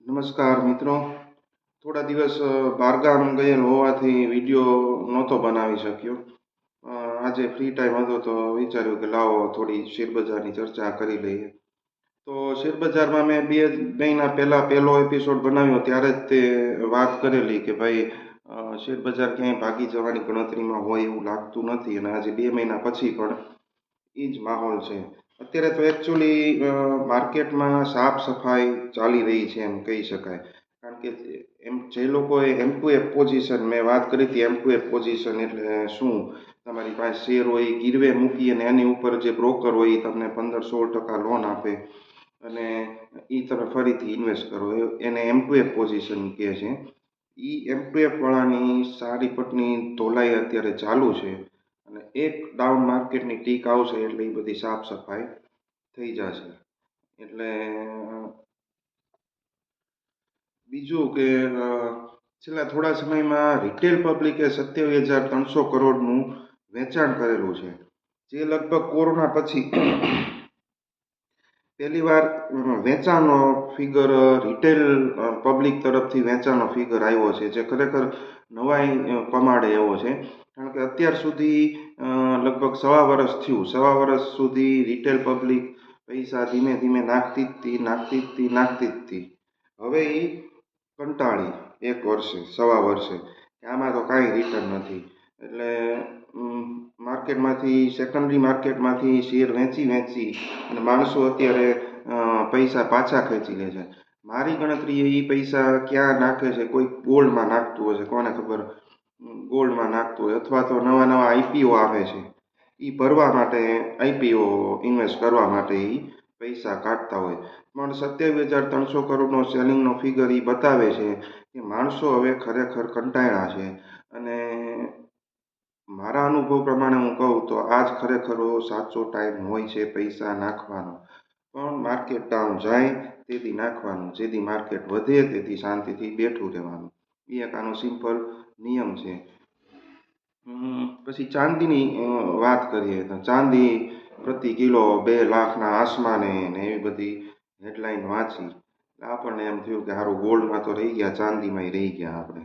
નમસ્કાર મિત્રો. થોડા દિવસ બહારગામ ગયેલ હોવાથી વિડીયો નહોતો બનાવી શક્યો. આજે ફ્રી ટાઈમ હતો તો વિચાર્યું કે લાવો થોડી શેરબજારની ચર્ચા કરી લઈએ. તો શેરબજારમાં મેં 2 મહિના પહેલાં પહેલો એપિસોડ બનાવ્યો ત્યારે જ તે વાત કરેલી કે ભાઈ શેરબજાર ક્યાંય ભાગી જવાની ગણતરીમાં હોય એવું લાગતું નથી, અને આજે 2 મહિના પછી પણ એ જ માહોલ છે. અત્યારે તો એકચ્યુઅલી માર્કેટમાં સાફ સફાઈ ચાલી રહી છે એમ કહી શકાય. કારણ કે જે લોકોએ M2F પોઝિશન, મેં વાત કરી હતી M2F પોઝિશન એટલે શું, તમારી પાસે શેર હોય ગીરવે મૂકી અને એની ઉપર જે બ્રોકર હોય એ તમને 15-16% લોન આપે અને એ તમે ફરીથી ઇન્વેસ્ટ કરો, એને M2F પોઝિશન કહે છે. એ M2F વાળાની સારી પટની ધોલાઈ અત્યારે ચાલુ છે અને એક ડાઉન માર્કેટની ટીક આવશે એટલે એ બધી સાફ સફાઈ થઈ જશે. એટલે બીજું કે છેલ્લા થોડા સમયમાં રિટેલ પબ્લિકે 27,300 કરોડનું વેચાણ કરેલું છે, જે લગભગ કોરોના પછી પહેલીવાર વેચાણનો ફિગર રિટેલ પબ્લિક તરફથી વેચાણનો ફિગર આવ્યો છે, જે ખરેખર નવાઈ પમાડે એવો છે. કારણ કે અત્યાર સુધી લગભગ સવા વર્ષ સુધી રિટેલ પબ્લિક પૈસા ધીમે ધીમે નાખતી જ હતી. હવે એ કંટાળી સવા વર્ષે કે આમાં તો કાંઈ રિટર્ન નથી, એટલે માર્કેટમાંથી, સેકન્ડરી માર્કેટમાંથી શેર વેચી અને માણસો અત્યારે પૈસા પાછા ખેંચી લે છે. મારી ગણતરી એ પૈસા ક્યાં નાખે છે, કોઈ ગોલ્ડમાં નાખતું હશે, કોને ખબર, ગોલ્ડમાં નાખતું હોય અથવા તો નવા આઈપીઓ આવે છે એ ભરવા માટે, આઈપીઓ ઇન્વેસ્ટ કરવા માટે એ પૈસા કાઢતા હોય. પણ 27,300 કરોડનો સેલિંગનો ફિગર એ બતાવે છે કે માણસો હવે ખરેખર કંટાળ્યા છે. અને મારા અનુભવ પ્રમાણે હું કહું તો આ જ ખરેખર સાચો ટાઈમ હોય છે પૈસા નાખવાનો. પણ માર્કેટ ડાઉન જાય તેથી નાખવાનું, જેથી માર્કેટ વધે તેથી શાંતિથી બેઠું રહેવાનું. એ એક આનો સિમ્પલ નિયમ છે. પછી ચાંદીની વાત કરીએ તો ચાંદી પ્રતિ કિલો 2 લાખના આસમાને ને એવી બધી હેડલાઇન વાંચી, આપણને એમ થયું કે સારું ગોલ્ડમાં તો રહી ગયા, ચાંદીમાં રહી ગયા આપણે.